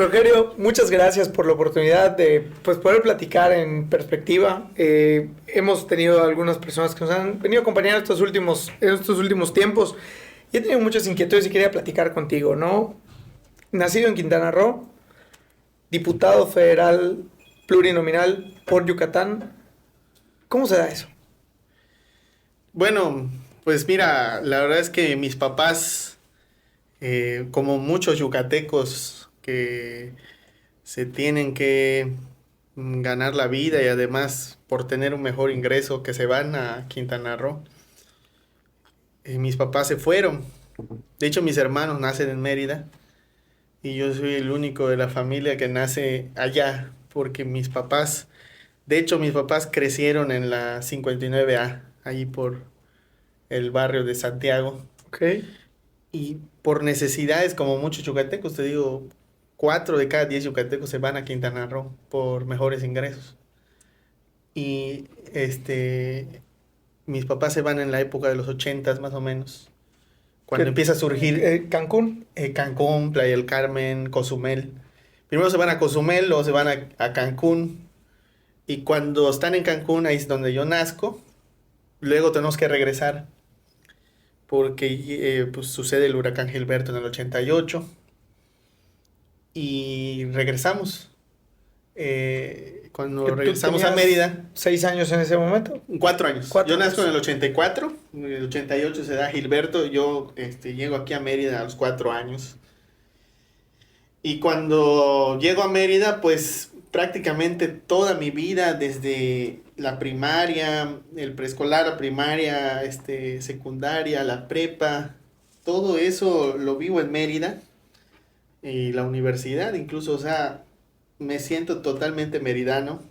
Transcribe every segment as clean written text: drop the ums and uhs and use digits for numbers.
Rogelio, muchas gracias por la oportunidad de poder platicar en perspectiva. Hemos tenido algunas personas que nos han venido acompañando en estos últimos tiempos y he tenido muchas inquietudes y quería platicar contigo, ¿no? Nacido en Quintana Roo, diputado federal plurinominal por Yucatán. ¿Cómo se da eso? Bueno, pues mira, la verdad es que mis papás, como muchos yucatecos que se tienen que ganar la vida y además por tener un mejor ingreso que se van a Quintana Roo, mis papás se fueron. De hecho, mis hermanos nacen en Mérida y yo soy el único de la familia que nace allá, porque de hecho, mis papás crecieron en la 59A, allí por el barrio de Santiago. Ok. Y por necesidades, como muchos yucatecos, te digo, 4 de cada 10 yucatecos se van a Quintana Roo por mejores ingresos. Y mis papás se van en la época de los 80 más o menos, cuando empieza a surgir Cancún. Cancún, Playa del Carmen, Cozumel. Primero se van a Cozumel, luego se van a Cancún. Y cuando están en Cancún, ahí es donde yo nazco. Luego tenemos que regresar porque pues sucede el huracán Gilberto en el 88 y regresamos. Cuando Que tú regresamos a tenías Mérida, 6 años en ese momento. 4 años. 4 Yo nazco años. en el 84, en el 88 se da Gilberto, yo llego aquí a Mérida a los 4 años. Y cuando llego a Mérida, pues prácticamente toda mi vida, desde la primaria, el preescolar, la primaria, secundaria, la prepa, todo eso lo vivo en Mérida y la universidad incluso, o sea, me siento totalmente meridano,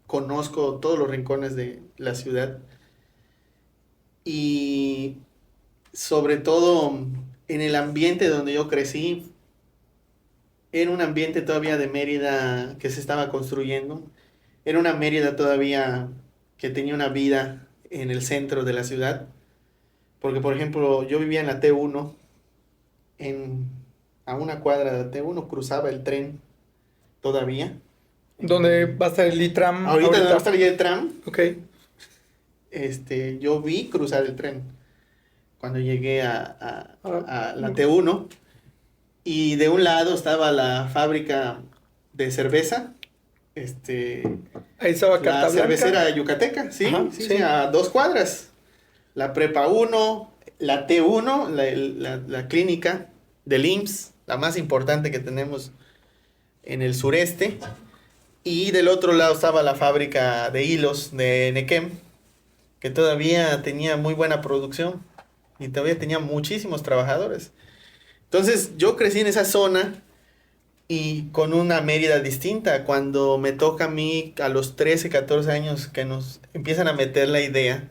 conozco todos los rincones de la ciudad y sobre todo en el ambiente donde yo crecí. Era un ambiente todavía de Mérida que se estaba construyendo. Era una Mérida todavía que tenía una vida en el centro de la ciudad. Porque, por ejemplo, yo vivía en la T1, a una cuadra de la T1 cruzaba el tren todavía. ¿Dónde va a estar el ITRAM? Ahorita donde va a estar ya el tram, Ok. yo vi cruzar el tren cuando llegué a la T1. Y de un lado estaba la fábrica de cerveza, Ahí estaba la Carta Blanca. cervecera yucateca, sí, Ajá, sí, sí. sí, a 2 cuadras. La Prepa 1, la T1, la clínica del IMSS, la más importante que tenemos en el sureste. Y del otro lado estaba la fábrica de hilos de Nequem, que todavía tenía muy buena producción y todavía tenía muchísimos trabajadores. Entonces yo crecí en esa zona y con una Mérida distinta. Cuando me toca a mí a los 13, 14 años que nos empiezan a meter la idea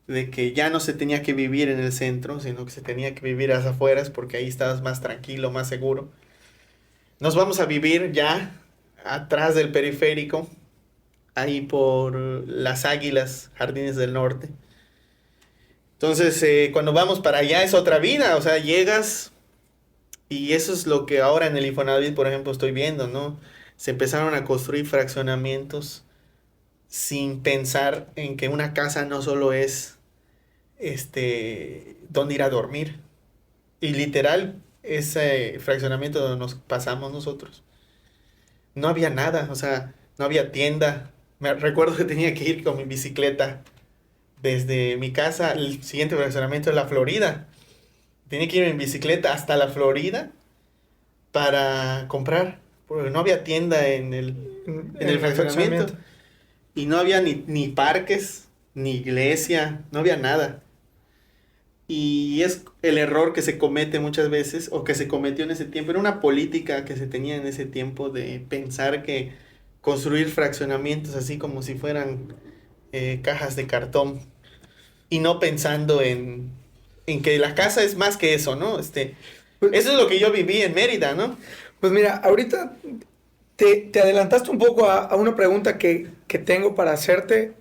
de que ya no se tenía que vivir en el centro, sino que se tenía que vivir a las afueras porque ahí estabas más tranquilo, más seguro. Nos vamos a vivir ya atrás del periférico, ahí por Las Águilas, Jardines del Norte. Entonces cuando vamos para allá es otra vida, o sea, llegas. Y eso es lo que ahora en el Infonavit, por ejemplo, estoy viendo, ¿no? Se empezaron a construir fraccionamientos sin pensar en que una casa no solo es, dónde ir a dormir. Y literal, ese fraccionamiento donde nos pasamos nosotros, no había nada, o sea, no había tienda. Me recuerdo que tenía que ir con mi bicicleta desde mi casa al siguiente fraccionamiento de la Florida. Tenía que ir en bicicleta hasta la Florida para comprar, porque no había tienda en el fraccionamiento. Y no había ni parques, ni iglesia, no había nada. Y es el error que se comete muchas veces, o que se cometió en ese tiempo. Era una política que se tenía en ese tiempo de pensar que construir fraccionamientos así como si fueran cajas de cartón. Y no pensando en que la casa es más que eso, ¿no? Eso es lo que yo viví en Mérida, ¿no? Pues mira, ahorita te adelantaste un poco a una pregunta que tengo para hacerte,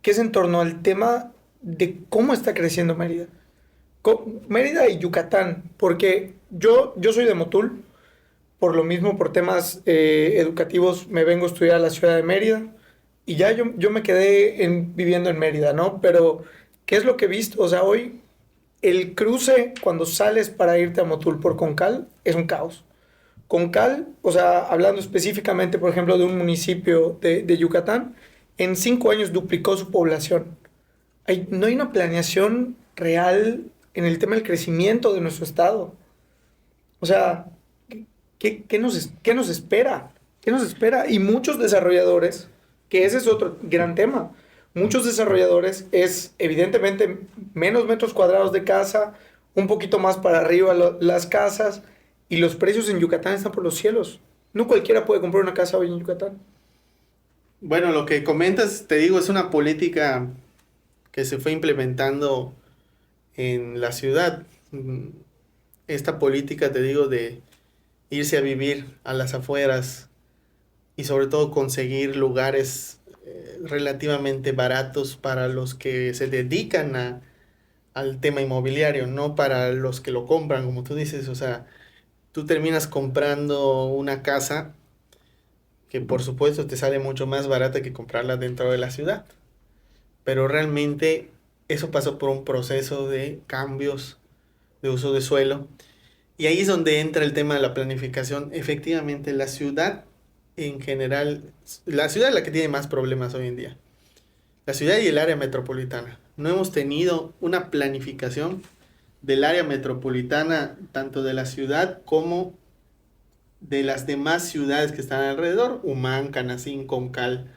que es en torno al tema de cómo está creciendo Mérida. Mérida y Yucatán, porque yo soy de Motul, por lo mismo, por temas educativos, me vengo a estudiar a la ciudad de Mérida y ya yo me quedé viviendo en Mérida, ¿no? Pero, ¿qué es lo que he visto? O sea, hoy el cruce cuando sales para irte a Motul por Concal es un caos. Concal, o sea, hablando específicamente, por ejemplo, de un municipio de Yucatán, en 5 años duplicó su población. No hay una planeación real en el tema del crecimiento de nuestro estado. O sea, ¿qué nos espera? ¿Qué nos espera? Y muchos desarrolladores, que ese es otro gran tema, muchos desarrolladores es evidentemente menos metros cuadrados de casa, un poquito más para arriba las casas, y los precios en Yucatán están por los cielos. No cualquiera puede comprar una casa hoy en Yucatán. Bueno, lo que comentas, te digo, es una política que se fue implementando en la ciudad. Esta política, te digo, de irse a vivir a las afueras y sobre todo conseguir lugares relativamente baratos para los que se dedican al tema inmobiliario, no para los que lo compran, como tú dices. O sea, tú terminas comprando una casa que por supuesto te sale mucho más barata que comprarla dentro de la ciudad. Pero realmente eso pasó por un proceso de cambios de uso de suelo. Y ahí es donde entra el tema de la planificación. Efectivamente, la ciudad en general, la ciudad es la que tiene más problemas hoy en día. La ciudad y el área metropolitana. No hemos tenido una planificación del área metropolitana, tanto de la ciudad como de las demás ciudades que están alrededor, Humán, Canacín, Concal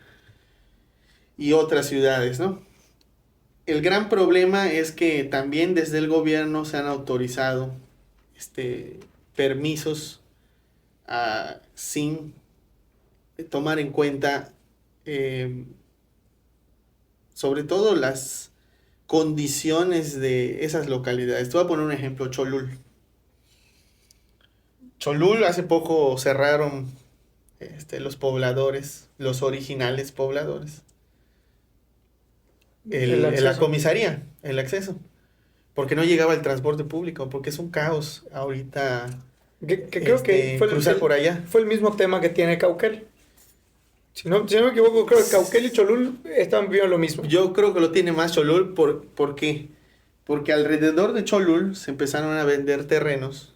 y otras ciudades, ¿no? El gran problema es que también desde el gobierno se han autorizado permisos sin tomar en cuenta sobre todo las condiciones de esas localidades. Te voy a poner un ejemplo, Cholul. Cholul hace poco cerraron los pobladores, los originales pobladores. La comisaría, el acceso. Porque no llegaba el transporte público, porque es un caos ahorita. Creo que fue cruzar por allá. Fue el mismo tema que tiene Cauquel. Si no me equivoco, creo que Cauquel y Cholul están viviendo lo mismo. Yo creo que lo tiene más Cholul. ¿Por qué? Porque alrededor de Cholul se empezaron a vender terrenos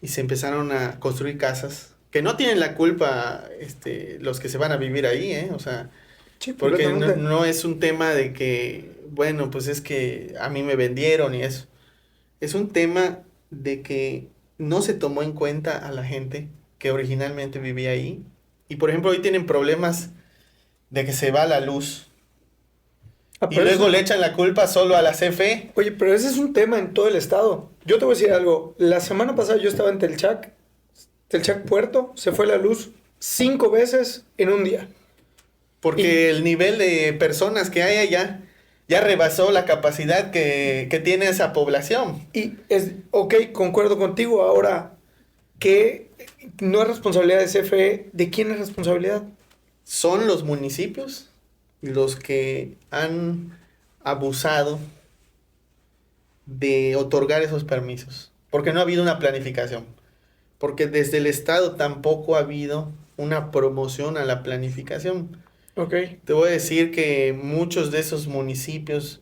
y se empezaron a construir casas que no tienen la culpa los que se van a vivir ahí, ¿eh? O sea, sí, porque no es un tema de que, bueno, pues es que a mí me vendieron y eso. Es un tema de que no se tomó en cuenta a la gente que originalmente vivía ahí. Y por ejemplo, hoy tienen problemas de que se va la luz. Y luego le echan la culpa solo a la CFE. Oye, pero ese es un tema en todo el estado. Yo te voy a decir algo. La semana pasada yo estaba en Telchac Puerto, se fue la luz 5 veces en un día. Porque el nivel de personas que hay allá ya rebasó la capacidad que tiene esa población. Y concuerdo contigo. Ahora, que no es responsabilidad de CFE, ¿de quién es responsabilidad? Son los municipios los que han abusado de otorgar esos permisos, porque no ha habido una planificación, porque desde el estado tampoco ha habido una promoción a la planificación. Te voy a decir que muchos de esos municipios,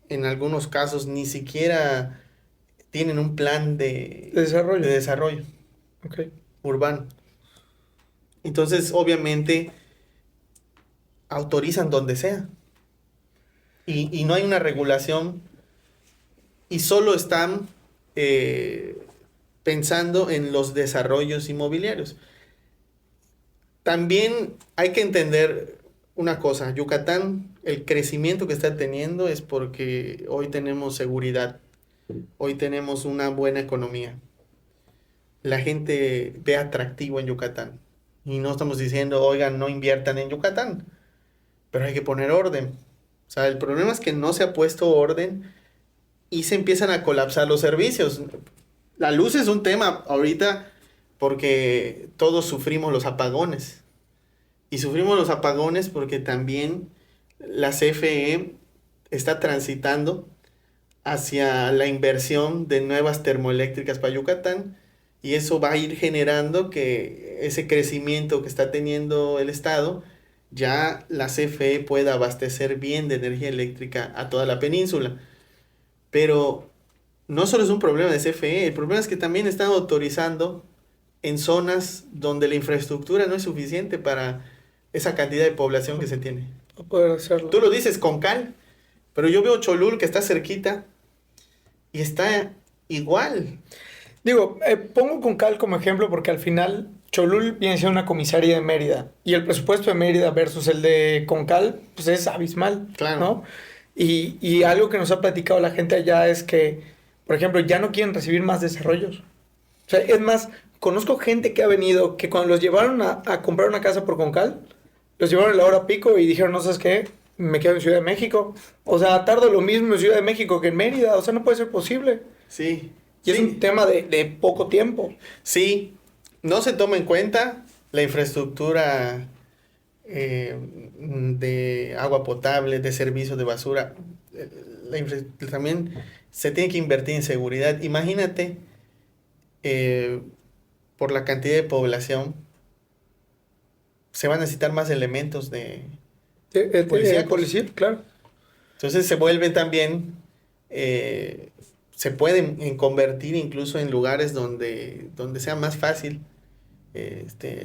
en algunos casos, ni siquiera tienen un plan de desarrollo urbano. Entonces, obviamente, autorizan donde sea. Y no hay una regulación. Y solo están pensando en los desarrollos inmobiliarios. También hay que entender una cosa. Yucatán, el crecimiento que está teniendo es porque hoy tenemos seguridad. Hoy tenemos una buena economía. La gente ve atractivo en Yucatán. Y no estamos diciendo, oigan, no inviertan en Yucatán. Pero hay que poner orden. O sea, el problema es que no se ha puesto orden y se empiezan a colapsar los servicios. La luz es un tema ahorita porque todos sufrimos los apagones. Y sufrimos los apagones porque también la CFE está transitando hacia la inversión de nuevas termoeléctricas para Yucatán y eso va a ir generando que ese crecimiento que está teniendo el Estado, ya la CFE pueda abastecer bien de energía eléctrica a toda la península. Pero no solo es un problema de CFE, el problema es que también están autorizando en zonas donde la infraestructura no es suficiente para esa cantidad de población que se tiene. No poder hacerlo. Tú lo dices con cal, pero yo veo Cholul que está cerquita y está igual. Digo, pongo Concal como ejemplo porque al final Cholul viene siendo una comisaría de Mérida y el presupuesto de Mérida versus el de Concal pues es abismal, Claro. ¿no? Y algo que nos ha platicado la gente allá es que, por ejemplo, ya no quieren recibir más desarrollos. O sea, es más, conozco gente que ha venido que cuando los llevaron a comprar una casa por Concal, los llevaron a la hora pico y dijeron, no sabes qué, me quedo en Ciudad de México. O sea, tardo lo mismo en Ciudad de México que en Mérida. O sea, no puede ser posible. Sí. Y es Sí. un tema de poco tiempo. Sí, no se toma en cuenta la infraestructura de agua potable, de servicios de basura. También se tiene que invertir en seguridad. Imagínate, por la cantidad de población, se van a necesitar más elementos de policíacos. Policía, claro. Entonces se vuelven también, se pueden convertir incluso en lugares donde sea más fácil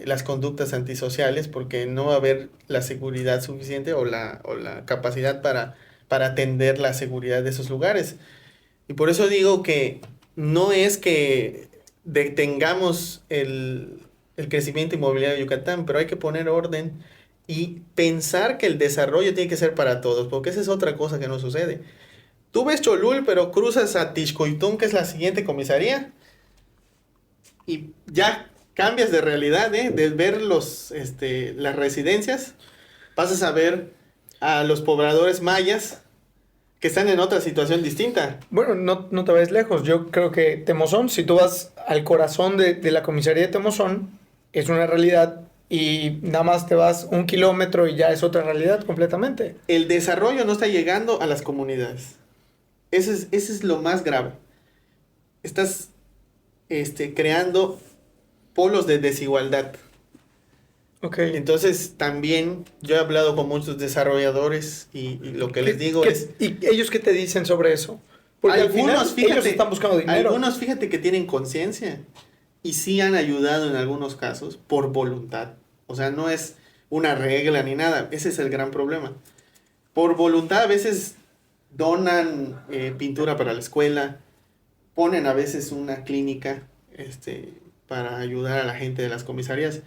las conductas antisociales, porque no va a haber la seguridad suficiente o la capacidad para atender la seguridad de esos lugares. Y por eso digo que no es que detengamos el crecimiento inmobiliario de Yucatán, pero hay que poner orden y pensar que el desarrollo tiene que ser para todos, porque esa es otra cosa que no sucede. Tú ves Cholul, pero cruzas a Tixcoytún, que es la siguiente comisaría, y ya cambias de realidad, de ver las residencias, pasas a ver a los pobladores mayas que están en otra situación distinta. Bueno, no te vayas lejos. Yo creo que Temozón, si tú vas al corazón de la comisaría de Temozón, es una realidad y nada más te vas 1 kilómetro y ya es otra realidad completamente. El desarrollo no está llegando a las comunidades. Ese es lo más grave. Estás creando polos de desigualdad. Ok. Entonces, también yo he hablado con muchos desarrolladores y lo que les digo es... ¿Y ellos qué te dicen sobre eso? Porque al final ellos están buscando dinero. Algunos, fíjate que tienen conciencia y sí han ayudado en algunos casos por voluntad. O sea, no es una regla ni nada. Ese es el gran problema. Por voluntad a veces donan pintura para la escuela, ponen a veces una clínica para ayudar a la gente de las comisarías,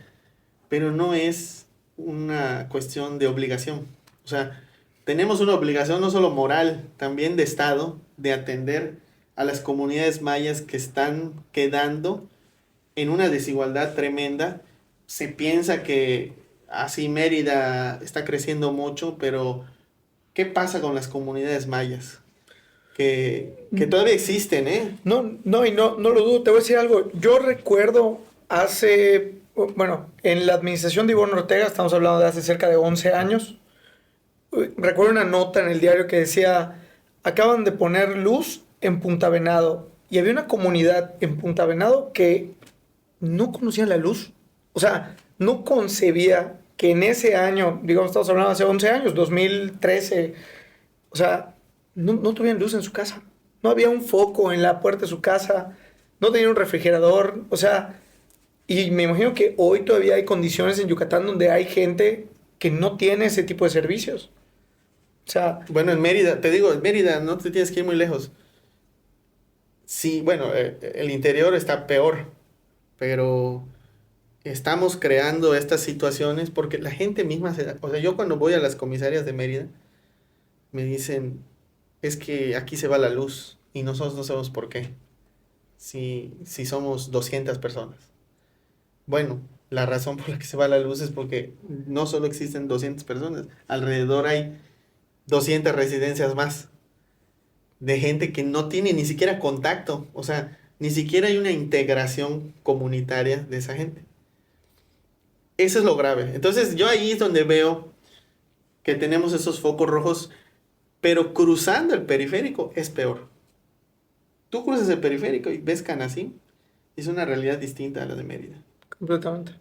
pero no es una cuestión de obligación. O sea, tenemos una obligación no solo moral, también de Estado, de atender a las comunidades mayas que están quedando en una desigualdad tremenda. Se piensa que así Mérida está creciendo mucho, pero ¿qué pasa con las comunidades mayas? Que todavía existen, ¿eh? No lo dudo. Te voy a decir algo. Yo recuerdo en la administración de Ivonne Ortega, estamos hablando de hace cerca de 11 años, recuerdo una nota en el diario que decía, acaban de poner luz en Punta Venado. Y había una comunidad en Punta Venado que no conocía la luz. O sea, no concebía que en ese año, digamos, estamos hablando de hace 11 años, 2013, o sea, no tuvieran luz en su casa. No había un foco en la puerta de su casa, no tenían un refrigerador, o sea, y me imagino que hoy todavía hay condiciones en Yucatán donde hay gente que no tiene ese tipo de servicios. O sea... Bueno, en Mérida, te digo, en Mérida no te tienes que ir muy lejos. Sí, bueno, el interior está peor, pero estamos creando estas situaciones porque la gente misma o sea, yo cuando voy a las comisarias de Mérida, me dicen, es que aquí se va la luz y nosotros no sabemos por qué, si somos 200 personas. Bueno, la razón por la que se va la luz es porque no solo existen 200 personas, alrededor hay 200 residencias más de gente que no tiene ni siquiera contacto, o sea, ni siquiera hay una integración comunitaria de esa gente. Eso es lo grave. Entonces yo ahí es donde veo que tenemos esos focos rojos, pero cruzando el periférico es peor. Tú cruzas el periférico y ves Canacín Es una realidad distinta a la de Mérida. Completamente.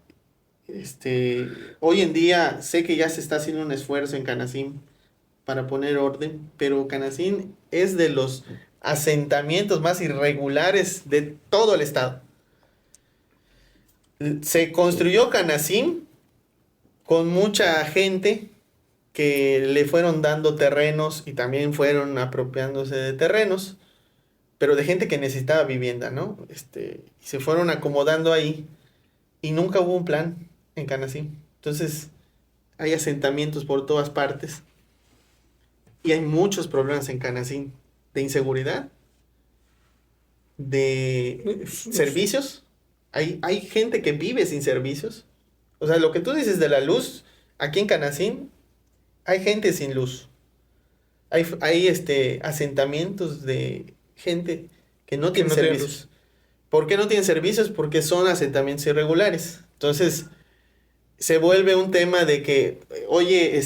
Hoy en día sé que ya se está haciendo un esfuerzo en Canacín para poner orden, pero Canacín es de los asentamientos más irregulares de todo el estado. Se construyó Canacín con mucha gente que le fueron dando terrenos y también fueron apropiándose de terrenos, pero de gente que necesitaba vivienda, ¿no? Se fueron acomodando ahí y nunca hubo un plan en Canacín. Entonces, hay asentamientos por todas partes y hay muchos problemas en Canacín de inseguridad, de servicios. Hay gente que vive sin servicios. O sea, lo que tú dices de la luz, aquí en Canacín hay gente sin luz. Hay asentamientos de gente que no tiene servicios. ¿Por qué no tienen servicios? Porque son asentamientos irregulares. Entonces, se vuelve un tema de que, oye,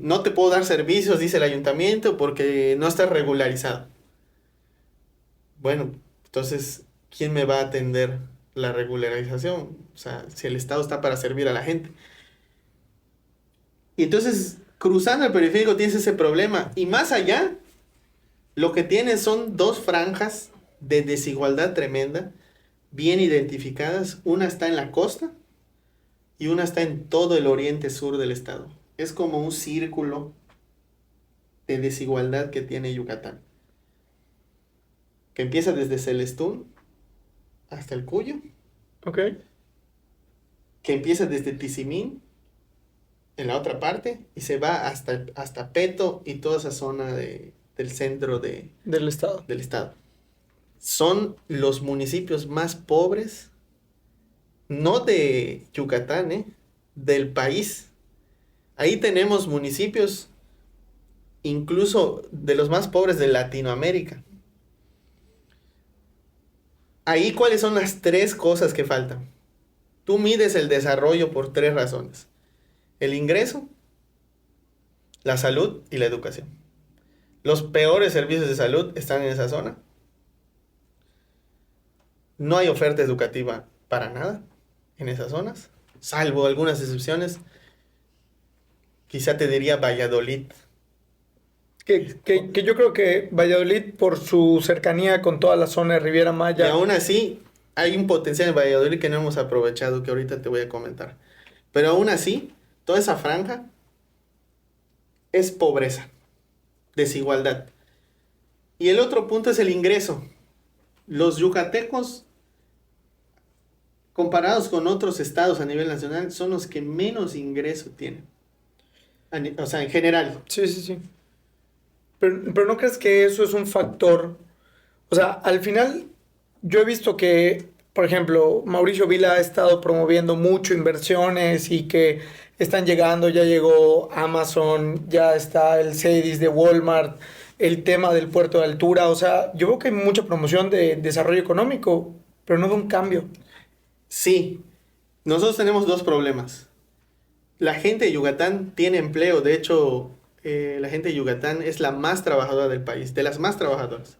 no te puedo dar servicios, dice el ayuntamiento, porque no estás regularizado. Bueno, entonces, ¿quién me va a atender la regularización? O sea, si el Estado está para servir a la gente. Y entonces, cruzando el periférico tienes ese problema. Y más allá, lo que tienes son dos franjas de desigualdad tremenda, bien identificadas. Una está en la costa y una está en todo el oriente sur del estado. Es como un círculo de desigualdad que tiene Yucatán, que empieza desde Celestún hasta el Cuyo, Ok. que empieza desde Tizimín en la otra parte y se va hasta Peto y toda esa zona del centro Del estado. del estado. Son los municipios más pobres, no de Yucatán, del país. Ahí tenemos municipios incluso de los más pobres de Latinoamérica. Ahí, ¿cuáles son las tres cosas que faltan? Tú mides el desarrollo por tres razones: el ingreso, la salud y la educación. Los peores servicios de salud están en esa zona. No hay oferta educativa para nada en esas zonas, salvo algunas excepciones. Quizá te diría Valladolid. Que yo creo que Valladolid, por su cercanía con toda la zona de Riviera Y Maya, aún así, hay un potencial en Valladolid que no hemos aprovechado, que ahorita te voy a comentar. Pero aún así, toda esa franja es pobreza, desigualdad. Y el otro punto es el ingreso. Los yucatecos, comparados con otros estados a nivel nacional, son los que menos ingreso tienen. O sea, en general. sí, sí, sí. Pero ¿no crees que eso es un factor? O sea, al final yo he visto que, por ejemplo, Mauricio Vila ha estado promoviendo mucho inversiones y que están llegando, ya llegó Amazon, ya está el Cedis de Walmart, el tema del puerto de altura. O sea, yo veo que hay mucha promoción de desarrollo económico, pero no de un cambio. Sí, nosotros tenemos dos problemas. La gente de Yucatán tiene empleo. De hecho, la gente de Yucatán es la más trabajadora del país, de las más trabajadoras.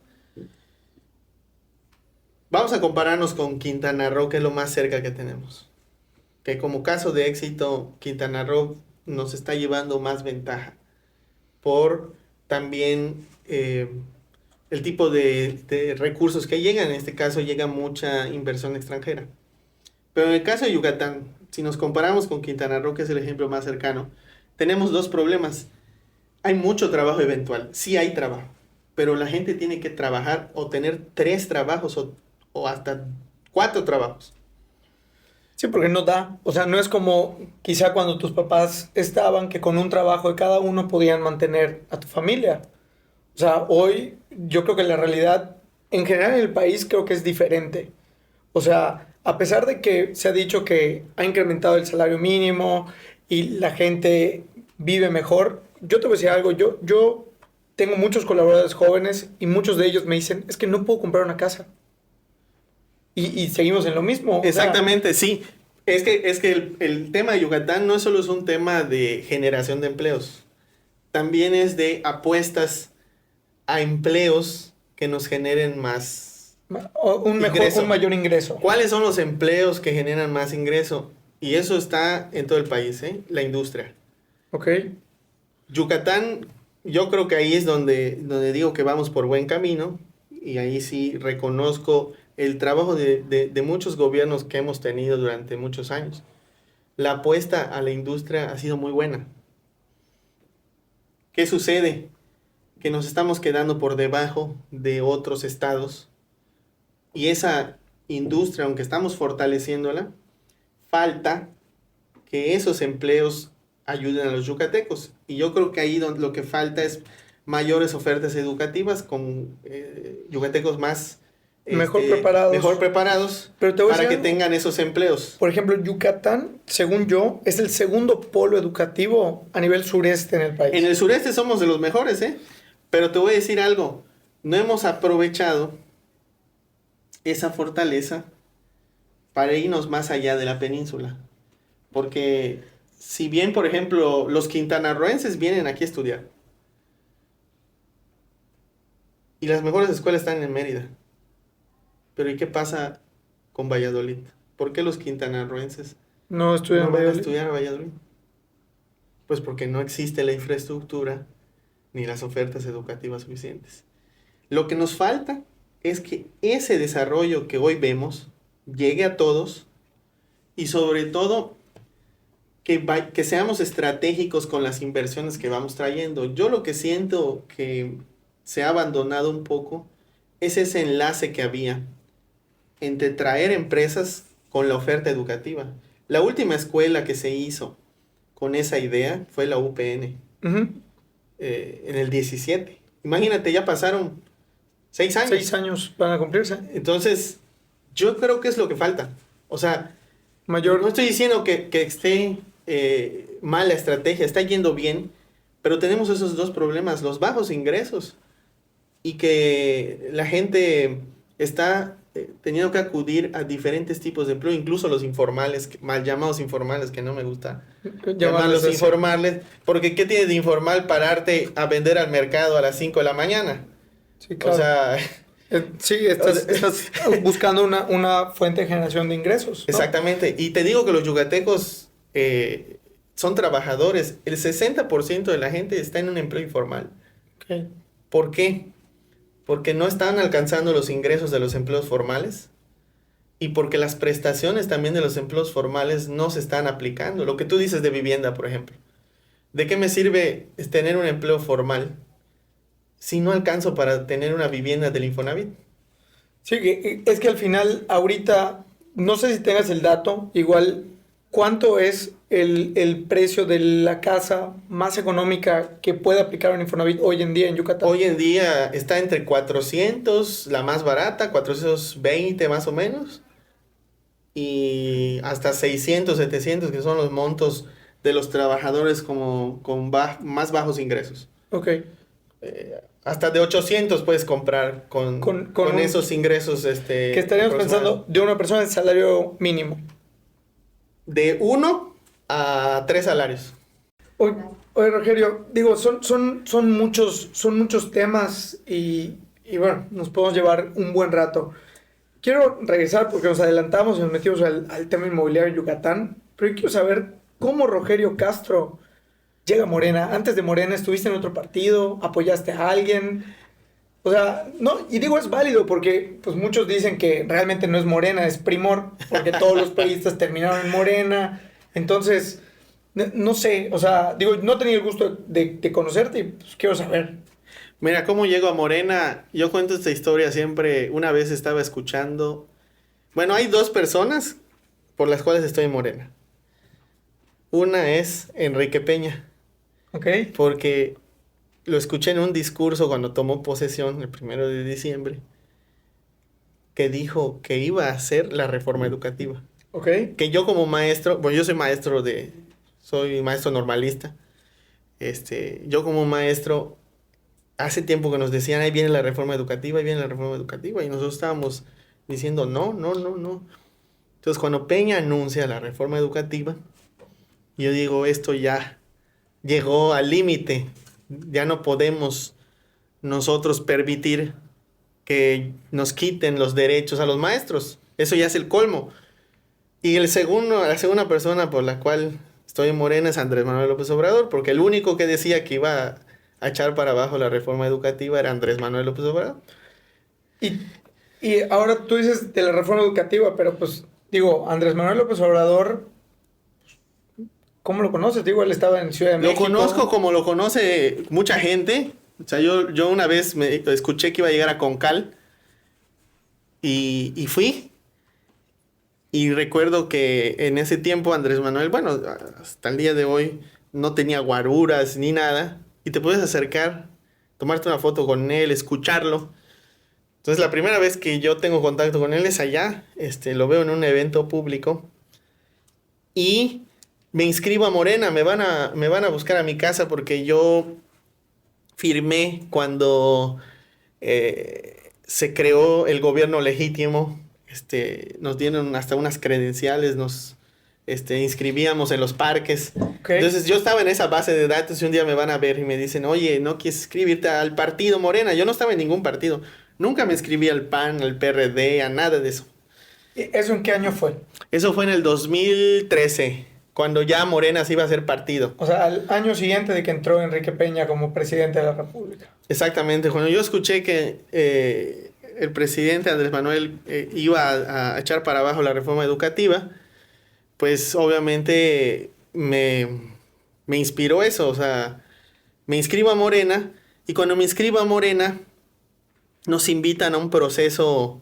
Vamos a compararnos con Quintana Roo, que es lo más cerca que tenemos. Que como caso de éxito, Quintana Roo nos está llevando más ventaja por también el tipo de recursos que llegan. En este caso llega mucha inversión extranjera. Pero en el caso de Yucatán, si nos comparamos con Quintana Roo, que es el ejemplo más cercano, tenemos dos problemas. Hay mucho trabajo eventual, sí hay trabajo, pero la gente tiene que trabajar o tener 3 trabajos o hasta 4 trabajos. Sí, porque no da. O sea, no es como quizá cuando tus papás estaban, que con un trabajo de cada uno podían mantener a tu familia. O sea, hoy yo creo que la realidad en general en el país creo que es diferente. O sea, a pesar de que se ha dicho que ha incrementado el salario mínimo y la gente vive mejor, yo te voy a decir algo. Yo tengo muchos colaboradores jóvenes y muchos de ellos me dicen, es que no puedo comprar una casa. Y seguimos en lo mismo. Exactamente, sí. Es que el tema de Yucatán no solo es un tema de generación de empleos, también es de apuestas a empleos que nos generen más Un mayor ingreso. ¿Cuáles son los empleos que generan más ingreso? Y eso está en todo el país, ¿eh? La industria. Ok. Yucatán, yo creo que ahí es donde digo que vamos por buen camino. Y ahí sí reconozco el trabajo de muchos gobiernos que hemos tenido durante muchos años. La apuesta a la industria ha sido muy buena. ¿Qué sucede? Que nos estamos quedando por debajo de otros estados. Y esa industria, aunque estamos fortaleciéndola, falta que esos empleos ayuden a los yucatecos. Y yo creo que ahí lo que falta es mayores ofertas educativas con yucatecos más mejor preparados. Pero para que tengan esos empleos. Por ejemplo, Yucatán, según yo, es el segundo polo educativo a nivel sureste en el país. En el sureste somos de los mejores, ¿eh? Pero te voy a decir algo. No hemos aprovechado esa fortaleza para irnos más allá de la península. Porque si bien, por ejemplo, los quintanarroenses vienen aquí a estudiar, y las mejores escuelas están en Mérida, pero ¿y qué pasa con Valladolid? ¿Por qué los quintanarroenses no estudian van a estudiar a Valladolid? Pues porque no existe la infraestructura ni las ofertas educativas suficientes. Lo que nos falta es que ese desarrollo que hoy vemos llegue a todos y sobre todo que seamos estratégicos con las inversiones que vamos trayendo. Yo lo que siento que se ha abandonado un poco es ese enlace que había entre traer empresas con la oferta educativa. La última escuela que se hizo con esa idea fue la UPN, en el 17. Imagínate, ya pasaron 6 años. 6 años para cumplirse. Entonces, yo creo que es lo que falta. O sea, no estoy diciendo que esté mal la estrategia, está yendo bien, pero tenemos esos dos problemas, los bajos ingresos y que la gente está teniendo que acudir a diferentes tipos de empleo, incluso los informales, mal llamados informales, que no me gusta llamarlos informales, porque ¿qué tiene de informal pararte a vender al mercado a las 5 de la mañana? Sí, claro. O sea... Sí, estás buscando una fuente de generación de ingresos, ¿no? Exactamente. Y te digo que los yucatecos son trabajadores. El 60% de la gente está en un empleo informal. Okay. ¿Por qué? Porque no están alcanzando los ingresos de los empleos formales y porque las prestaciones también de los empleos formales no se están aplicando. Lo que tú dices de vivienda, por ejemplo. ¿De qué me sirve tener un empleo formal si no alcanzo para tener una vivienda del Infonavit? Sí, es que al final, ahorita, no sé si tengas el dato, igual, ¿cuánto es el precio de la casa más económica que puede aplicar un Infonavit hoy en día en Yucatán? Hoy en día está entre 400, la más barata, 420 más o menos, y hasta 600, 700, que son los montos de los trabajadores con más bajos ingresos. Ok. Hasta de 800 puedes comprar con esos ingresos. Que estaríamos pensando de una persona de salario mínimo. De 1 a 3 salarios. Oye, Rogelio, digo, son muchos temas y bueno, nos podemos llevar un buen rato. Quiero regresar porque nos adelantamos y nos metimos al tema inmobiliario en Yucatán, pero yo quiero saber cómo Rogelio Castro llega a Morena. Antes de Morena estuviste en otro partido, apoyaste a alguien. O sea, no, y digo es válido porque pues muchos dicen que realmente no es Morena, es Primor, porque todos los periodistas terminaron en Morena. Entonces, no sé, o sea, digo, no tenía el gusto de conocerte y pues quiero saber. Mira, ¿cómo llego a Morena? Yo cuento esta historia siempre. Una vez estaba escuchando... Bueno, hay 2 personas por las cuales estoy en Morena. Una es Enrique Peña. Ok. Porque lo escuché en un discurso cuando tomó posesión el 1 de diciembre, que dijo que iba a hacer la reforma educativa. Ok. Que yo como maestro, bueno, yo soy maestro normalista. Yo como maestro, hace tiempo que nos decían, ahí viene la reforma educativa, ahí viene la reforma educativa, y nosotros estábamos diciendo, no. Entonces, cuando Peña anuncia la reforma educativa, yo digo, esto ya llegó al límite, ya no podemos nosotros permitir que nos quiten los derechos a los maestros. Eso ya es el colmo. Y la segunda persona por la cual estoy en Morena es Andrés Manuel López Obrador, porque el único que decía que iba a echar para abajo la reforma educativa era Andrés Manuel López Obrador. Y ahora tú dices de la reforma educativa, pero pues digo, Andrés Manuel López Obrador, ¿cómo lo conoces? Digo, él estaba en Ciudad de México. Lo conozco como lo conoce mucha gente. O sea, yo una vez me escuché que iba a llegar a Concal y fui. Y recuerdo que en ese tiempo Andrés Manuel, bueno, hasta el día de hoy, no tenía guaruras ni nada. Y te puedes acercar, tomarte una foto con él, escucharlo. Entonces la primera vez que yo tengo contacto con él es allá. Lo veo en un evento público. Y me inscribo a Morena, me van a buscar a mi casa porque yo firmé cuando se creó el gobierno legítimo. Nos dieron hasta unas credenciales, nos inscribíamos en los parques. Okay. Entonces yo estaba en esa base de datos y un día me van a ver y me dicen, oye, ¿no quieres inscribirte al partido Morena? Yo no estaba en ningún partido. Nunca me inscribí al PAN, al PRD, a nada de eso. ¿Eso en qué año fue? Eso fue en el 2013, cuando ya Morena se iba a hacer partido. O sea, al año siguiente de que entró Enrique Peña como presidente de la República. Exactamente. Cuando yo escuché que el presidente Andrés Manuel iba a echar para abajo la reforma educativa, pues obviamente me inspiró eso. O sea, me inscribo a Morena y cuando me inscribo a Morena nos invitan a un proceso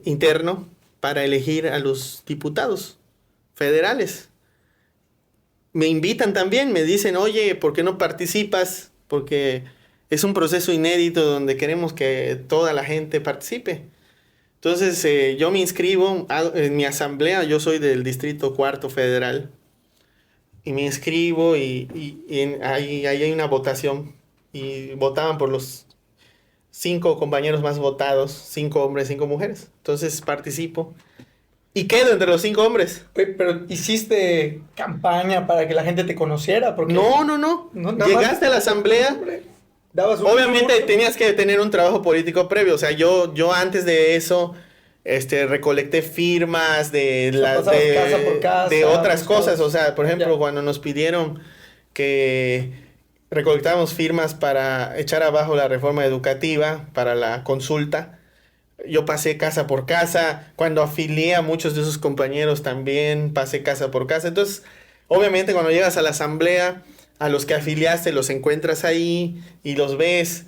interno para elegir a los diputados federales. Me invitan también, me dicen, oye, ¿por qué no participas? Porque es un proceso inédito donde queremos que toda la gente participe. Entonces yo me inscribo en mi asamblea, yo soy del Distrito Cuarto Federal, y me inscribo y ahí hay una votación y votaban por los 5 compañeros más votados, 5 hombres, 5 mujeres. Entonces participo y quedo entre los 5 hombres. Oye, pero ¿hiciste campaña para que la gente te conociera? Porque No. Llegaste a la asamblea. Obviamente tenías que tener un trabajo político previo. O sea, yo antes de eso recolecté firmas casa por casa, de otras cosas. O sea, por ejemplo, cuando nos pidieron que recolectamos firmas para echar abajo la reforma educativa, para la consulta, yo pasé casa por casa. Cuando afilié a muchos de esos compañeros también pasé casa por casa. Entonces, obviamente cuando llegas a la asamblea, a los que afiliaste los encuentras ahí y los ves.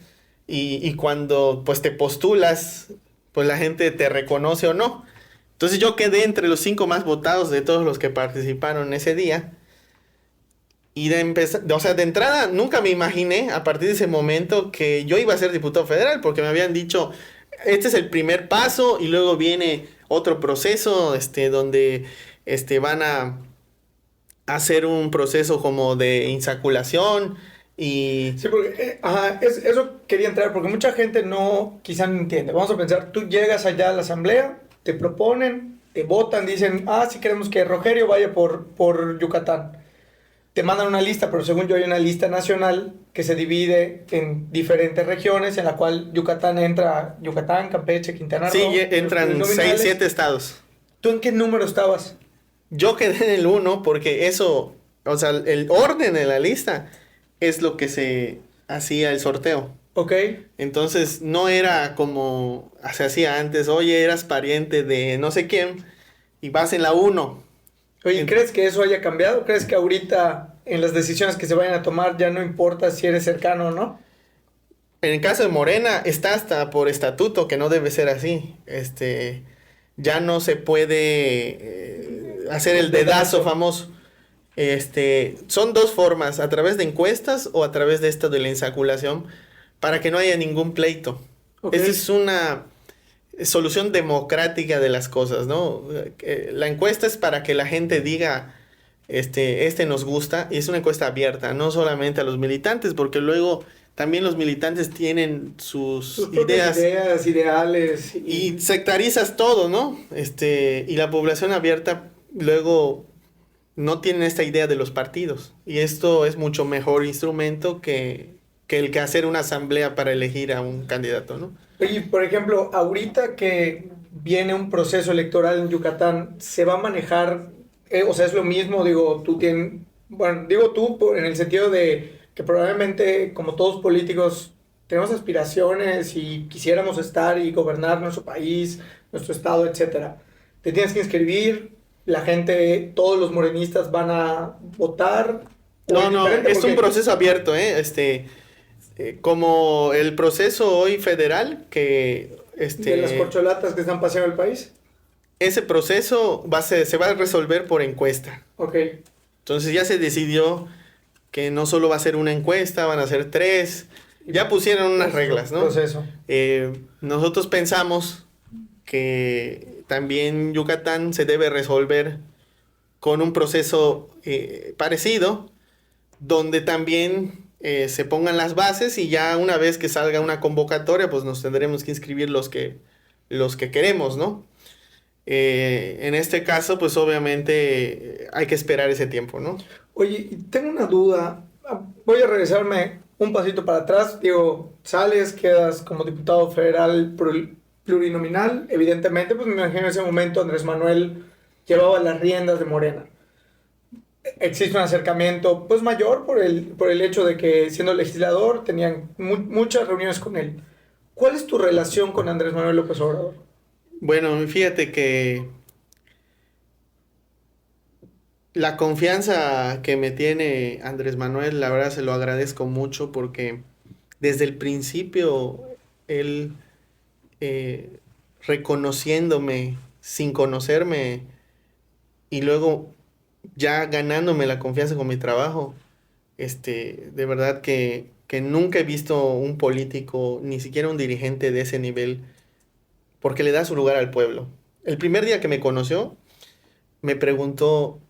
Y cuando pues te postulas, pues la gente te reconoce o no. Entonces yo quedé entre los 5 más votados de todos los que participaron ese día. Y de entrada nunca me imaginé a partir de ese momento que yo iba a ser diputado federal, porque me habían dicho, este es el primer paso y luego viene otro proceso donde van a hacer un proceso como de insaculación y... Sí, porque eso quería entrar, porque mucha gente quizá no entiende. Vamos a pensar, tú llegas allá a la asamblea, te proponen, te votan, dicen, sí queremos que Rogelio vaya por Yucatán. Te mandan una lista, pero según yo hay una lista nacional que se divide en diferentes regiones, en la cual entra Yucatán, Campeche, Quintana Roo. Sí, entran 6, 7 estados. ¿Tú en qué número estabas? Yo quedé en el 1 porque eso, o sea, el orden de la lista es lo que se hacía el sorteo. Ok. Entonces no era como se hacía antes, oye, eras pariente de no sé quién y vas en la 1. Oye, ¿crees que eso haya cambiado? ¿Crees que ahorita en las decisiones que se vayan a tomar ya no importa si eres cercano o no? En el caso de Morena está hasta por estatuto que no debe ser así. Ya no se puede hacer el dedazo famoso. Son 2 formas, a través de encuestas o a través de esto de la insaculación, para que no haya ningún pleito. Okay. Esa es una solución democrática de las cosas, ¿no? La encuesta es para que la gente diga, nos gusta, y es una encuesta abierta, no solamente a los militantes, porque luego también los militantes tienen sus ideas, ideales. Y sectarizas todo, ¿no? Y la población abierta luego no tiene esta idea de los partidos. Y esto es mucho mejor instrumento que que el que hacer una asamblea para elegir a un candidato, ¿no? Oye, por ejemplo, ahorita que viene un proceso electoral en Yucatán, ¿se va a manejar, o sea, es lo mismo, digo, tú tienes, bueno, digo tú en el sentido de que probablemente, como todos políticos, tenemos aspiraciones y quisiéramos estar y gobernar nuestro país, nuestro estado, etcétera. Te tienes que inscribir, la gente, todos los morenistas van a votar. No, es un proceso abierto, ¿eh? Como el proceso hoy federal, que de las corcholatas que están paseando el país. Ese proceso se va a resolver por encuesta. Ok. Entonces ya se decidió que no solo va a ser una encuesta, van a ser 3. Ya pusieron unas reglas, ¿no? Proceso. Nosotros pensamos que también Yucatán se debe resolver con un proceso parecido, donde también se pongan las bases y ya una vez que salga una convocatoria, pues nos tendremos que inscribir los que queremos, ¿no? En este caso, pues obviamente hay que esperar ese tiempo, ¿no? Oye, tengo una duda. Voy a regresarme un pasito para atrás. Digo, sales, quedas como diputado federal plurinominal. Evidentemente, pues me imagino en ese momento Andrés Manuel llevaba las riendas de Morena. Existe un acercamiento pues mayor por el hecho de que siendo legislador tenían muchas reuniones con él. ¿Cuál es tu relación con Andrés Manuel López Obrador? Bueno, fíjate que la confianza que me tiene Andrés Manuel, la verdad se lo agradezco mucho porque desde el principio él reconociéndome sin conocerme y luego ya ganándome la confianza con mi trabajo, de verdad que nunca he visto un político, ni siquiera un dirigente de ese nivel, porque le da su lugar al pueblo. El primer día que me conoció, me preguntó,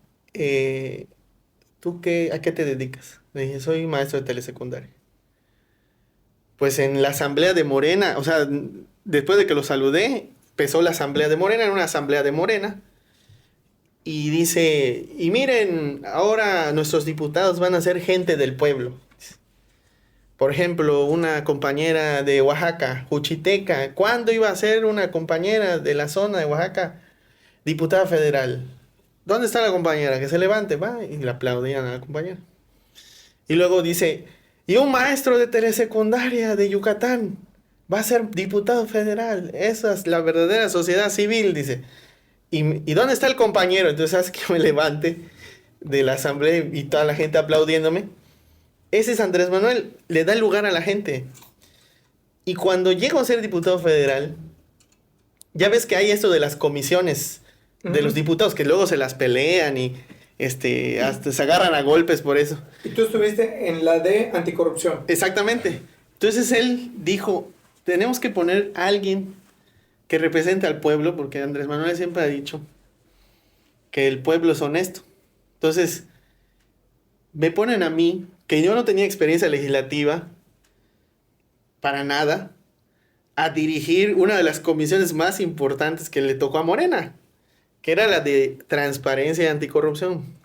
¿tú a qué te dedicas? Le dije, soy maestro de telesecundaria. Pues en la asamblea de Morena, o sea, después de que lo saludé, empezó la asamblea de Morena, era una asamblea de Morena, y dice, y miren, ahora nuestros diputados van a ser gente del pueblo. Por ejemplo, una compañera de Oaxaca, Juchiteca, ¿cuándo iba a ser una compañera de la zona de Oaxaca diputada federal? ¿Dónde está la compañera? Que se levante, va, y le aplaudían a la compañera. Y luego dice, y un maestro de telesecundaria de Yucatán va a ser diputado federal. Esa es la verdadera sociedad civil, dice. ¿Y dónde está el compañero? Entonces hace que me levante de la asamblea y toda la gente aplaudiéndome. Ese es Andrés Manuel, le da lugar a la gente. Y cuando llego a ser diputado federal, ya ves que hay esto de las comisiones de los diputados, que luego se las pelean y hasta se agarran a golpes por eso. Y tú estuviste en la de anticorrupción. Exactamente. Entonces él dijo, tenemos que poner a alguien que represente al pueblo, porque Andrés Manuel siempre ha dicho que el pueblo es honesto. Entonces, me ponen a mí, que yo no tenía experiencia legislativa, para nada, a dirigir una de las comisiones más importantes que le tocó a Morena, que era la de transparencia y anticorrupción.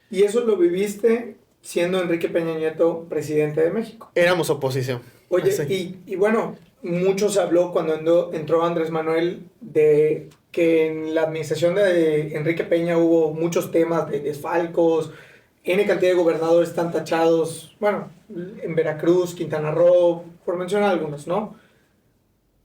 ¿Y eso lo viviste siendo Enrique Peña Nieto presidente de México? Éramos oposición. Oye, y bueno, mucho se habló cuando entró Andrés Manuel de que en la administración de Enrique Peña hubo muchos temas de desfalcos, N cantidad de gobernadores están tachados, bueno, en Veracruz, Quintana Roo, por mencionar algunos, ¿no?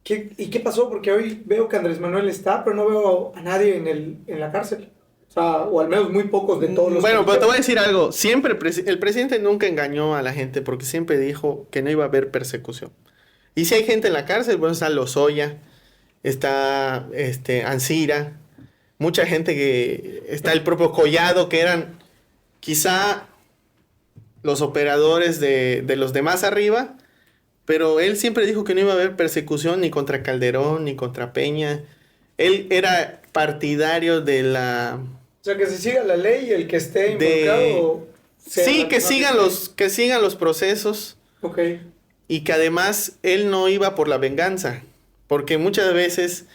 ¿Y qué pasó? Porque hoy veo que Andrés Manuel está, pero no veo a nadie en la cárcel. O sea, o al menos muy pocos de todos los... Bueno, pero te voy a decir algo. Siempre el presidente nunca engañó a la gente porque siempre dijo que no iba a haber persecución. Y si hay gente en la cárcel, bueno, está Lozoya, está Ancira, mucha gente que... Está el propio Collado, que eran quizá los operadores de los demás arriba, pero él siempre dijo que no iba a haber persecución ni contra Calderón, ni contra Peña. Él era partidario de la... O sea, que se siga la ley y el que esté involucrado... Sí, que sigan los procesos. Ok. Y que además él no iba por la venganza. Porque muchas veces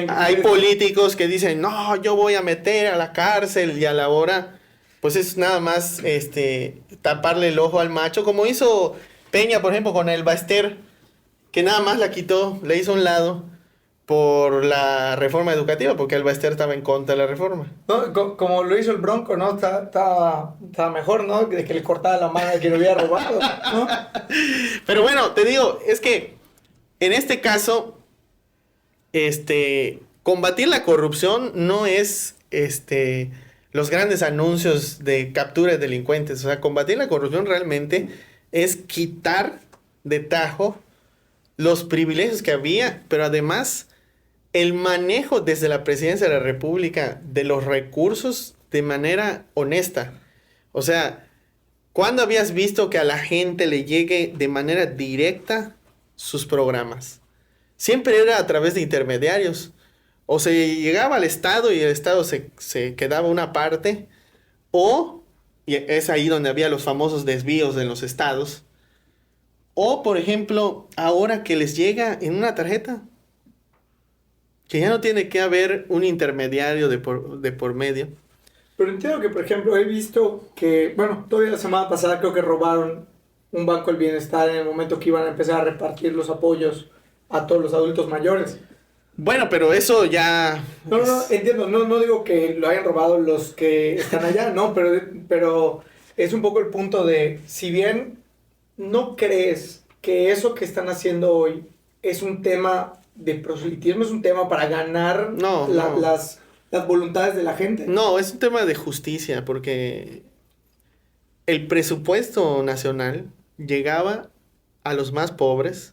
hay políticos que dicen, no, yo voy a meter a la cárcel, y a la hora, pues es nada más taparle el ojo al macho, como hizo Peña, por ejemplo, con el Baester, que nada más la quitó, le hizo a un lado por la reforma educativa, porque el Baester estaba en contra de la reforma. No, como lo hizo el Bronco, ¿no? Estaba mejor, ¿no? De que le cortaba la mano a quien lo había robado, ¿no? Pero bueno, te digo, es que en este caso, combatir la corrupción no es, los grandes anuncios de captura de delincuentes. O sea, combatir la corrupción realmente es quitar de tajo los privilegios que había, pero además el manejo desde la presidencia de la República de los recursos de manera honesta. O sea, ¿cuándo habías visto que a la gente le llegue de manera directa sus programas? Siempre era a través de intermediarios. O se llegaba al Estado y el Estado se quedaba una parte, y es ahí donde había los famosos desvíos en los estados, o por ejemplo, ahora que les llega en una tarjeta, que ya no tiene que haber un intermediario de por medio. Pero entiendo que, por ejemplo, he visto que, bueno, todavía la semana pasada creo que robaron un Banco del Bienestar en el momento que iban a empezar a repartir los apoyos a todos los adultos mayores. Bueno, pero eso ya... No, entiendo, no digo que lo hayan robado los que están allá, no, pero es un poco el punto de, si bien no crees que eso que están haciendo hoy es un tema de proselitismo, es un tema para ganar las voluntades de la gente. No, es un tema de justicia, porque el presupuesto nacional llegaba a los más pobres.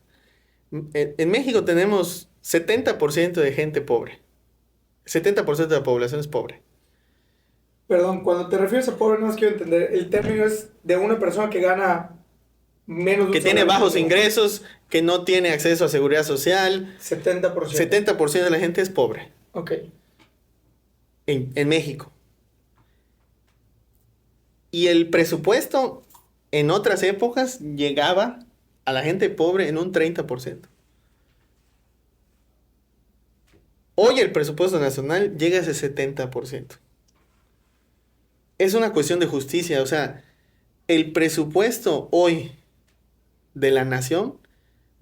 En México tenemos 70% de gente pobre. 70% de la población es pobre. Perdón, cuando te refieres a pobre, no más quiero entender. El término es de una persona que gana menos de un que tiene salario bajos mínimo. ingresos, que no tiene acceso a seguridad social. 70%. 70% de la gente es pobre. Ok. En México. Y el presupuesto en otras épocas llegaba a la gente pobre en un 30%. Hoy el presupuesto nacional llega a ese 70%. Es una cuestión de justicia. O sea, el presupuesto hoy de la nación